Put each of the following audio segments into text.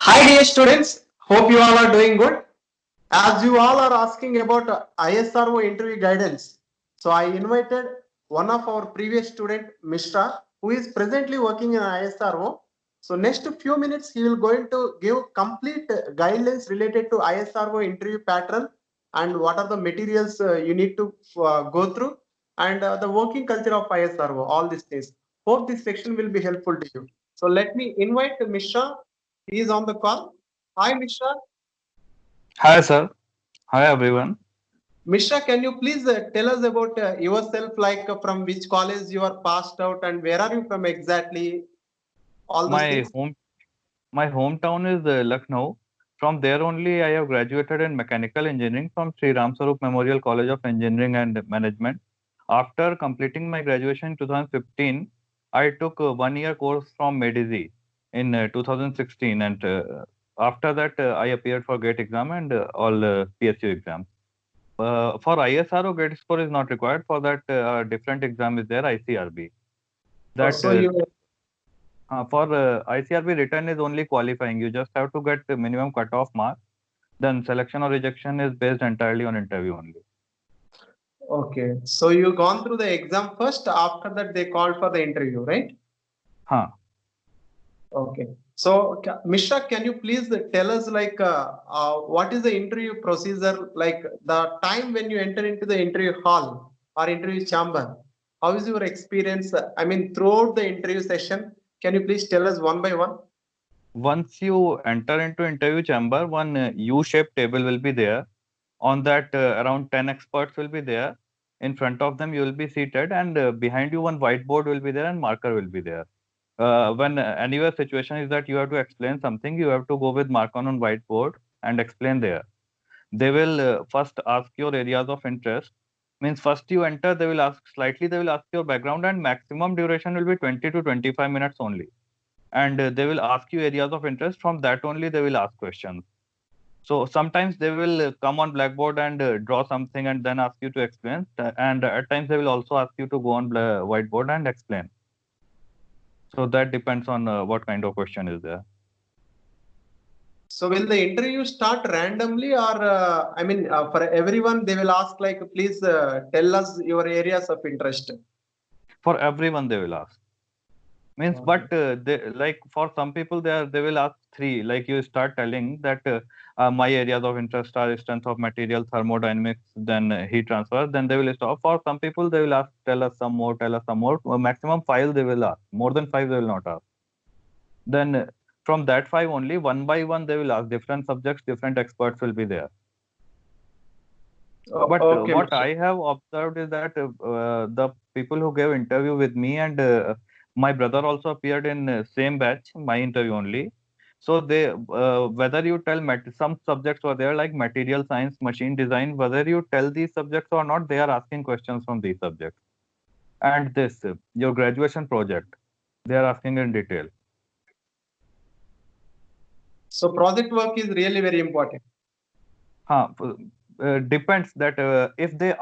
Hi dear students, hope you all are doing good. As you all are asking about ISRO interview guidance, so I invited one of our previous student, Mishra, who is presently working in ISRO. So next few minutes, he will going to give complete guidelines related to ISRO interview pattern and what are the materials you need to go through and the working culture of ISRO, all these things. Hope this section will be helpful to you. So let me invite Mishra. He is on the call. Hi, Mishra. Hi, sir. Hi, everyone. Mishra, can you please tell us about yourself, like from which college you are passed out and where are you from exactly? All those My things. home, my hometown is Lucknow. From there only, I have graduated in mechanical engineering from Sri Ram Sarup Memorial College of Engineering and Management. After completing my graduation in 2015, I took a one-year course from MEDIZI in 2016, and after that, I appeared for GATE exam and all PSU exams. For ISRO, GATE score is not required. For that, different exam is there, ICRB. Oh, That so you For ICRB, written is only qualifying. You just have to get the minimum cutoff mark. Then selection or rejection is based entirely on interview only. okay? So you gone through the exam first. After that, they called for the interview, right? Huh. Okay. So, Mishra, can you please tell us like what is the interview procedure, like the time when you enter into the interview hall or interview chamber? How is your experience? I mean, throughout the interview session, can you please tell us one by one? Once you enter into interview chamber, one U-shaped table will be there. On that, around 10 experts will be there. In front of them, you will be seated, and behind you, one whiteboard will be there, and marker will be there. When anywhere situation is that you have to explain something, you have to go with mark on whiteboard and explain there. They will first ask your areas of interest. Means first you enter, they will ask your background, and maximum duration will be 20 to 25 minutes only. And they will ask you areas of interest. From that only they will ask questions. So sometimes they will come on blackboard and draw something and then ask you to explain. And at times they will also ask you to go on whiteboard and explain. So that depends on what kind of question is there. So will the interview start randomly or I mean for everyone they will ask like please tell us your areas of interest. For everyone they will ask. Means Okay. but they, like for some people they will ask three, like you start telling that my areas of interest are strength of material, thermodynamics, then heat transfer, then they will stop. For some people they will ask, tell us some more. Maximum five they will ask, more than five they will not ask. Then from that five only, one by one they will ask different subjects, different experts will be there. But Okay, what Mr. I have observed is that the people who gave interview with me and my brother also appeared in same batch, my interview only. So they, whether you tell some subjects were there like material science, machine design, whether you tell these subjects or not, they are asking questions from these subjects. And this, your graduation project, they are asking in detail. So project work is really very important. Depends that if they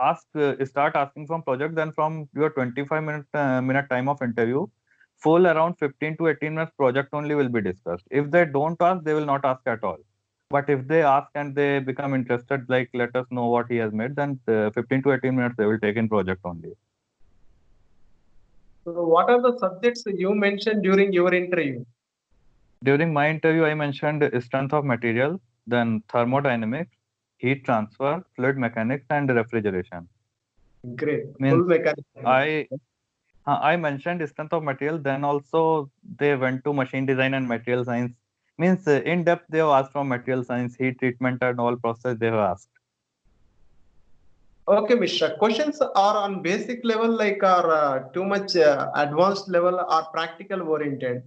start asking from project, then from your 25 minute time of interview, full around 15 to 18 minutes project only will be discussed. If they don't ask, they will not ask at all. But if they ask and they become interested, like let us know what he has made, then 15 to 18 minutes they will take in project only. So what are the subjects you mentioned during your interview? During my interview, I mentioned strength of material, then thermodynamics, heat transfer, fluid mechanics, and refrigeration. Great. Full Means mechanical. I I mentioned strength of material. Then also they went to machine design and material science. Means in depth they have asked from material science, heat treatment and all process they have asked. Okay, Mishra. Questions are on basic level, like are too much advanced level or practical oriented.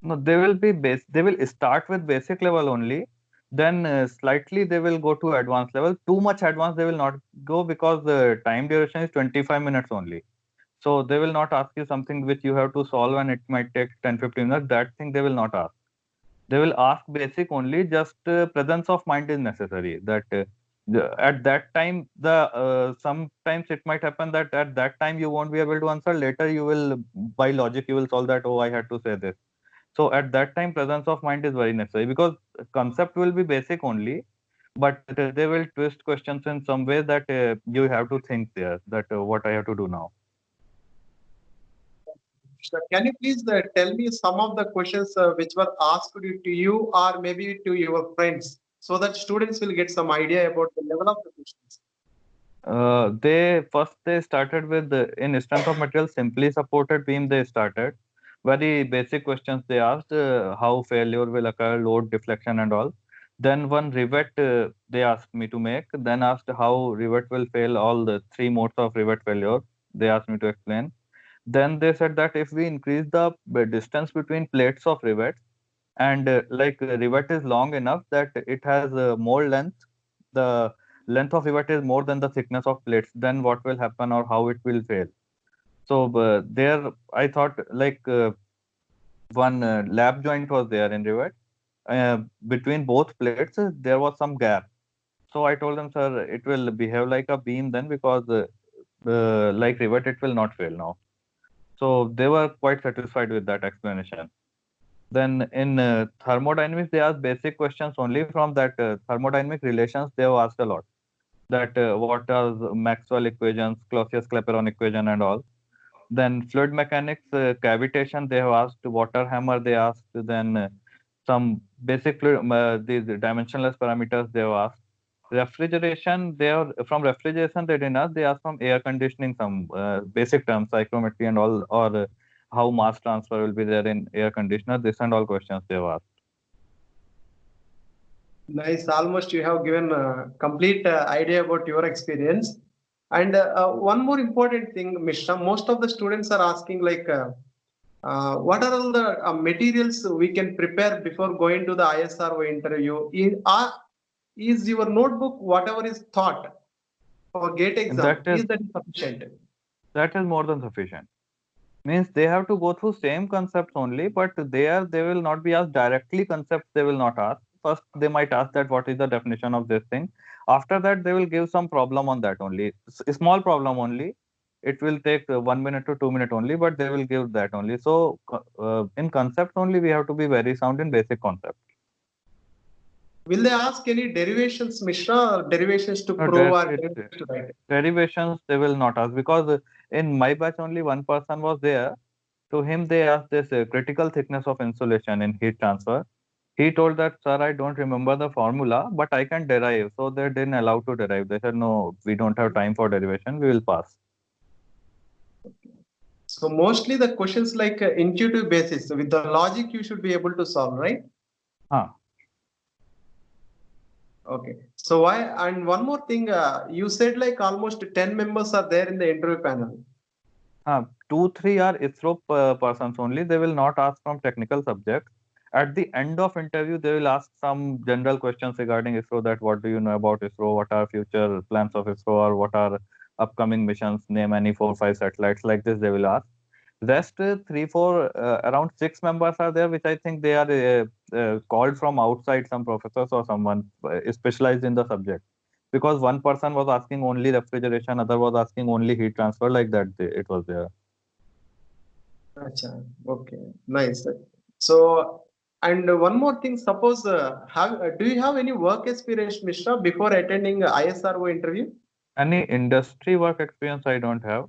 No, they will be base. They will start with basic level only. Then slightly they will go to advanced level. Too much advanced they will not go because the time duration is 25 minutes only. So they will not ask you something which you have to solve and it might take 10-15 minutes. That thing they will not ask. They will ask basic only, just presence of mind is necessary. That at that time, the sometimes it might happen that at that time you won't be able to answer. Later you will, by logic, you will solve that. Oh, I had to say this. So at that time, presence of mind is very necessary because concept will be basic only, but they will twist questions in some way that you have to think there that what I have to do now. Sir, can you please tell me some of the questions which were asked to you or maybe to your friends so that students will get some idea about the level of the questions? They started with in strength of material simply supported beam. They started very basic questions. They asked how failure will occur, load deflection, and all. Then one rivet they asked me to make. Then asked how rivet will fail. All the three modes of rivet failure. They asked me to explain. Then they said that if we increase the distance between plates of rivet and rivet is long enough that it has more length, the length of rivet is more than the thickness of plates, then what will happen or how it will fail. So there I thought one lap joint was there in rivet. Between both plates there was some gap. So I told them, sir, it will behave like a beam then because like rivet it will not fail now. So they were quite satisfied with that explanation. Then in thermodynamics, they ask basic questions only from that thermodynamic relations. They have asked a lot. That what are Maxwell equations, Clausius-Clapeyron equation, and all. Then fluid mechanics, cavitation. They have asked water hammer. They asked then some basic fluid, these dimensionless parameters. They have asked. Refrigeration. They are from refrigeration. They didn't ask. They asked from air conditioning some basic terms, psychrometry and all, or how mass transfer will be there in air conditioner. This and all questions they have asked. Nice. Almost you have given a complete idea about your experience. And one more important thing, Mishra, most of the students are asking what are all the materials we can prepare before going to the ISRO interview? Is your notebook, whatever is taught for GATE exam, is that sufficient? That is more than sufficient. Means they have to go through same concepts only, but they will not be asked directly concepts. They will not ask. First, they might ask that what is the definition of this thing. After that, they will give some problem on that only. Small problem only. It will take 1 minute to 2 minutes only, but they will give that only. So in concept only, we have to be very sound in basic concept. Will they ask any derivations, Mishra, or derivations to No, prove or derivations to write? derivations they will not ask because in my batch only one person was there. To him, they asked this critical thickness of insulation in heat transfer. He told that, sir, I don't remember the formula, but I can derive. So they didn't allow to derive. They said, no, we don't have time for derivation. We will pass. So mostly the questions like intuitive basis. So with the logic, you should be able to solve, right? Okay. So why? And one more thing, you said like almost 10 members are there in the interview panel. 2-3 are ISRO persons only. They will not ask from technical subjects. At the end of interview, they will ask some general questions regarding ISRO, that what do you know about ISRO, what are future plans of ISRO, or what are upcoming missions, name any 4-5 satellites, like this they will ask. Rest 3-4 around 6 members are there, which I think they are called from outside, some professors or someone specialized in the subject. Because one person was asking only refrigeration, other was asking only heat transfer, like that it was there. Achha, okay, nice. So, and one more thing, suppose, do you have any work experience, Mishra, before attending ISRO interview? Any industry work experience I don't have.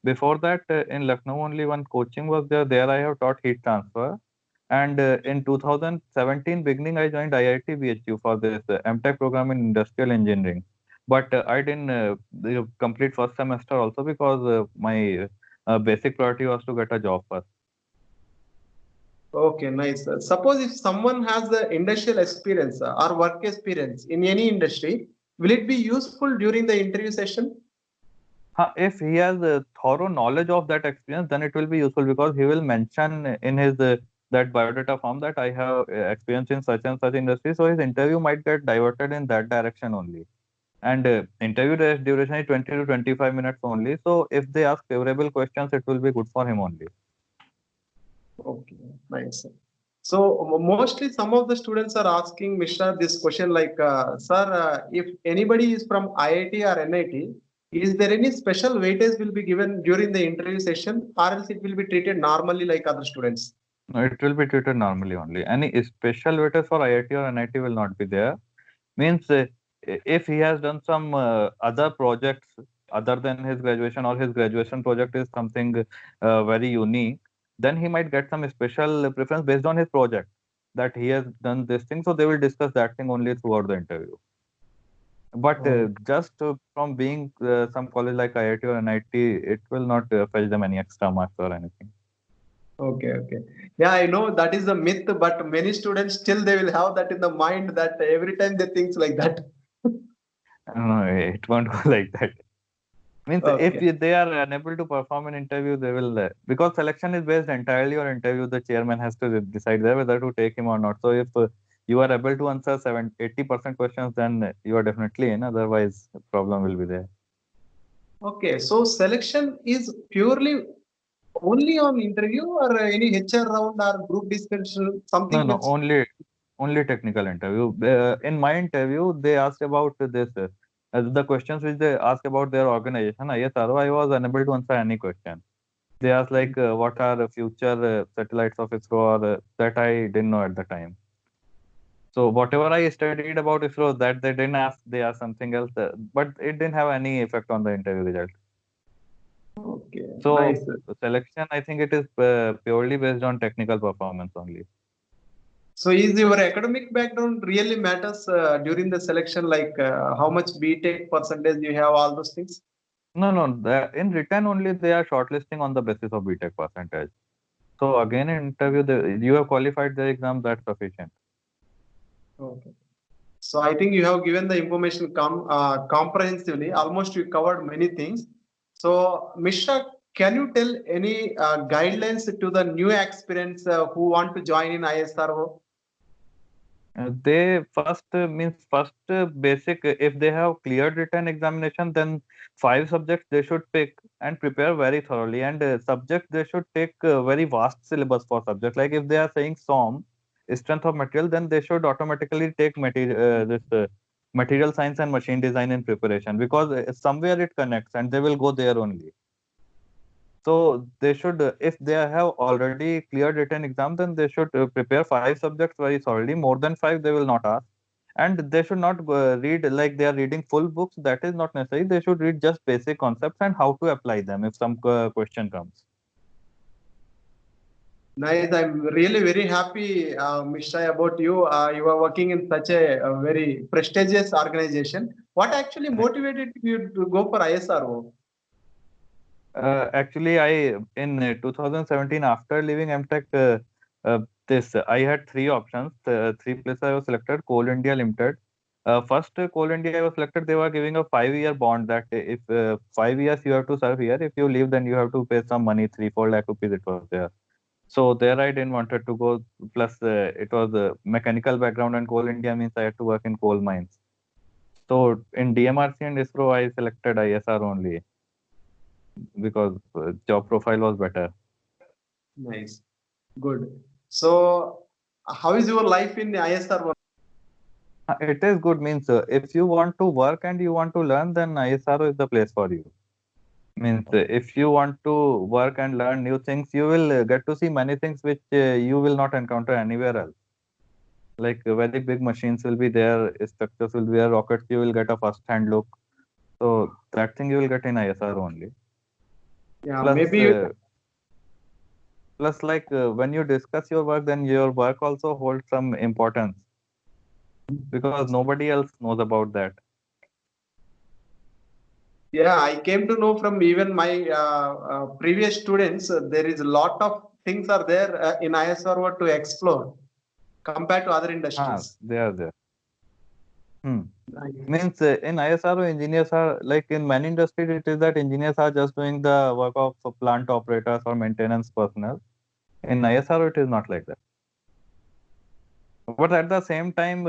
Before that, in Lucknow, only one coaching was there. There I have taught heat transfer. And in 2017 beginning, I joined IIT BHU for this MTech program in industrial engineering. But I didn't complete first semester also because my basic priority was to get a job first. Okay, nice. Suppose if someone has the industrial experience or work experience in any industry, will it be useful during the interview session? If he has a thorough knowledge of that experience, then it will be useful because he will mention in his that biodata form that I have experience in such and such industry. So his interview might get diverted in that direction only. And interview duration is 20 to 25 minutes only. So if they ask favorable questions, it will be good for him only. Okay, nice. So mostly some of the students are asking Mishra this question like, sir, if anybody is from IIT or NIT, is there any special weightage will be given during the interview session or else it will be treated normally like other students? No, it will be treated normally only. Any special weightage for IIT or NIT will not be there. Means if he has done some other projects other than his graduation, or his graduation project is something very unique, then he might get some special preference based on his project, that he has done this thing. So they will discuss that thing only throughout the interview. But Oh, just from being some college like IIT or NIT, it will not fetch them any extra marks or anything. okay, okay. Yeah, I know that is a myth, but many students still they will have that in the mind that every time they think like that. No, it won't go like that. Means if Okay. they are unable to perform an interview, they will, because selection is based entirely on interview, the chairman has to decide there whether to take him or not. So if you are able to answer 80% questions, then you are definitely in. Otherwise, problem will be there. Okay. So selection is purely only on interview or any HR round or group discussion, No, something no, else? only technical interview. In my interview, they asked about this. The questions which they asked about their organization, ISRO, I was unable to answer any question. They asked like, what are the future satellites of ISRO, or that I didn't know at the time. So whatever I studied about ISRO, that they didn't ask, they asked something else, but it didn't have any effect on the interview result. Okay. So Nice. selection, I think it is purely based on technical performance only. So is your academic background really matters during the selection, like how much BTech percentage you have, all those things? No, no, in written only they are shortlisting on the basis of BTech percentage. So again, in interview, you have qualified the exam, that's sufficient. Okay. So I think you have given the information comprehensively. Almost you covered many things. So Mishra, can you tell any guidelines to the new aspirants who want to join in ISRO? They first means first basic, if they have cleared written examination, then 5 subjects they should pick and prepare very thoroughly. And subject they should take very vast syllabus for subject. Like if they are saying SOM, strength of material, then they should automatically take material science and machine design in preparation, because somewhere it connects and they will go there only. So they should, if they have already cleared written exam, then they should prepare 5 subjects very thoroughly. More than 5, they will not ask. And they should not read like they are reading full books. That is not necessary. They should read just basic concepts and how to apply them if some question comes. Nice. I'm really very happy, Mishra, about you. You are working in such a very prestigious organization. What actually motivated you to go for ISRO? Actually, in 2017, after leaving MTech, I had 3 options. 3 places I was selected. Coal India Limited. First, Coal India I was selected. They were giving a 5-year bond that if 5 years you have to serve here. If you leave, then you have to pay some money, 3-4 lakh rupees. It was there. So there I didn't wanted to go. Plus, it was a mechanical background, and Coal India means I had to work in coal mines. So in DMRC and ISRO, I selected ISR only because job profile was better. Nice. Good. So, how is your life in ISRO? It is good, means if you want to work and you want to learn, then ISRO is the place for you. Means if you want to work and learn new things, you will get to see many things which you will not encounter anywhere else. Like very big machines will be there, structures will be there, rockets, you will get a first-hand look. So that thing you will get in ISRO only. Yeah, Plus, maybe. plus like when you discuss your work, then your work also holds some importance because nobody else knows about that. Yeah, I came to know from even my previous students, there is a lot of things are there in ISRO to explore compared to other industries. They are there. Hmm. Nice. Means in ISRO, engineers are like in many industries, it is that engineers are just doing the work of plant operators or maintenance personnel. In ISRO, it is not like that. But at the same time,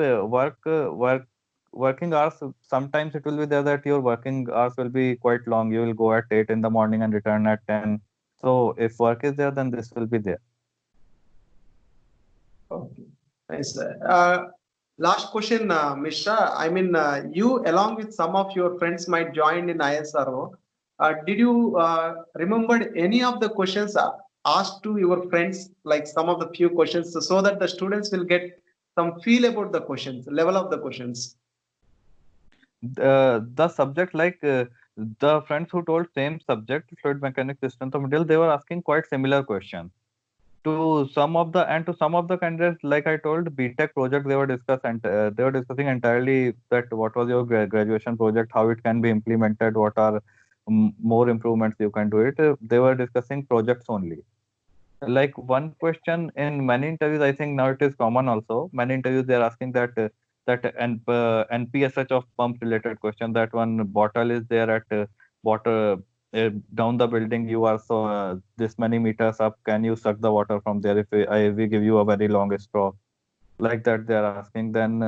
working hours, sometimes it will be there that your working hours will be quite long. You will go at 8 in the morning and return at 10. So if work is there, then this will be there. Okay. Nice. Last question, Mishra. I mean, you along with some of your friends might join in ISRO. Did you remember any of the questions ask to your friends like some of the few questions so that the students will get some feel about the questions, level of the questions? The subject, like the friends who told same subject, fluid mechanics, systems of material, they were asking quite similar questions. To some of the candidates, like I told, BTech project they were they were discussing entirely that what was your graduation project, how it can be implemented, what are more improvements you can do it. They were discussing projects only. Like one question in many interviews, I think now it is common also. Many interviews they are asking that NPSH of pump related question. That one bottle is there at water down the building. You are so this many meters up. Can you suck the water from there? If we give you a very long straw, like that they are asking. Then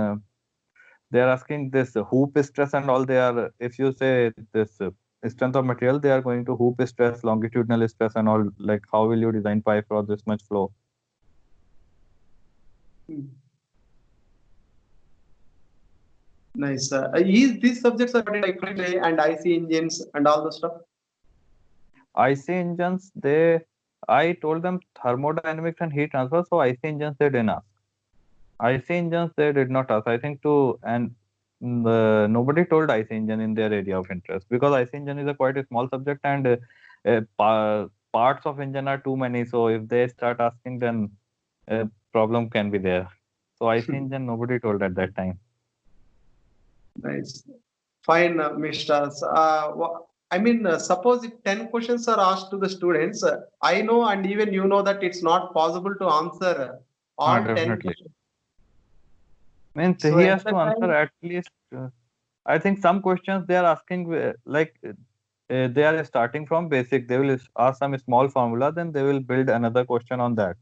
they are asking this hoop stress and all. They are, if you say this strength of material, they are going to hoop stress, longitudinal stress and all. Like how will you design pipe for this much flow? Hmm. Nice. Is these subjects are differently and IC engines and all the stuff? IC engines, I told them thermodynamics and heat transfer, so IC engines they didn't ask. IC engines they did not ask. I think nobody told IC engine in their area of interest, because IC engine is a quite a small subject, and parts of engine are too many. So if they start asking, then a problem can be there. So IC engine nobody told at that time. Nice. Fine, Mr. I mean, suppose if 10 questions are asked to the students, I know and even you know that it's not possible to answer all 10 Definitely. questions. Means So he at has the to answer time, at least. I think some questions they are asking they are starting from basic. They will ask some small formula, then they will build another question on that.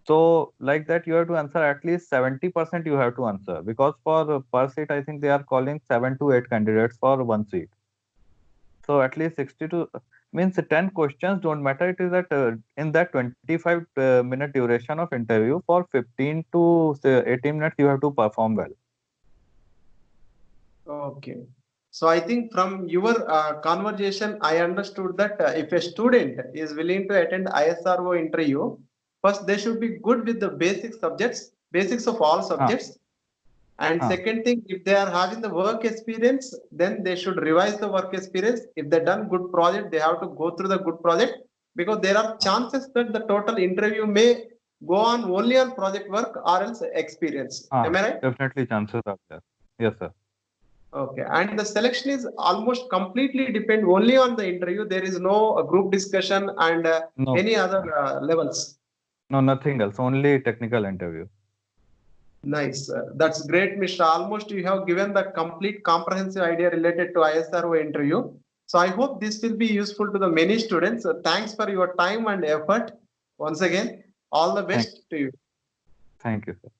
So like that, you have to answer at least 70%. You have to answer, because for per seat, I think they are calling 7 to 8 candidates for one seat. So at least 60 to means 10 questions don't matter. It is that in that 25 minute duration of interview, for 15 to say 18 minutes, you have to perform well. okay. So I think from your conversation, I understood that if a student is willing to attend ISRO interview, first they should be good with the basic subjects, basics of all Huh, subjects. And huh. second thing, if they are having the work experience, then they should revise the work experience. If they done good project, they have to go through the good project, because there are chances that the total interview may go on only on project work or else experience. Am I right? Definitely chances are there. Yes, sir. Okay. And the selection is almost completely depend only on the interview. There is no group discussion and No, any other levels. no, nothing else. Only technical interview. Nice. That's great, Mr. Almost you have given the complete comprehensive idea related to ISRO interview. So I hope this will be useful to the many students. Thanks for your time and effort. Once again, all the Thank, best to you. thank you, sir.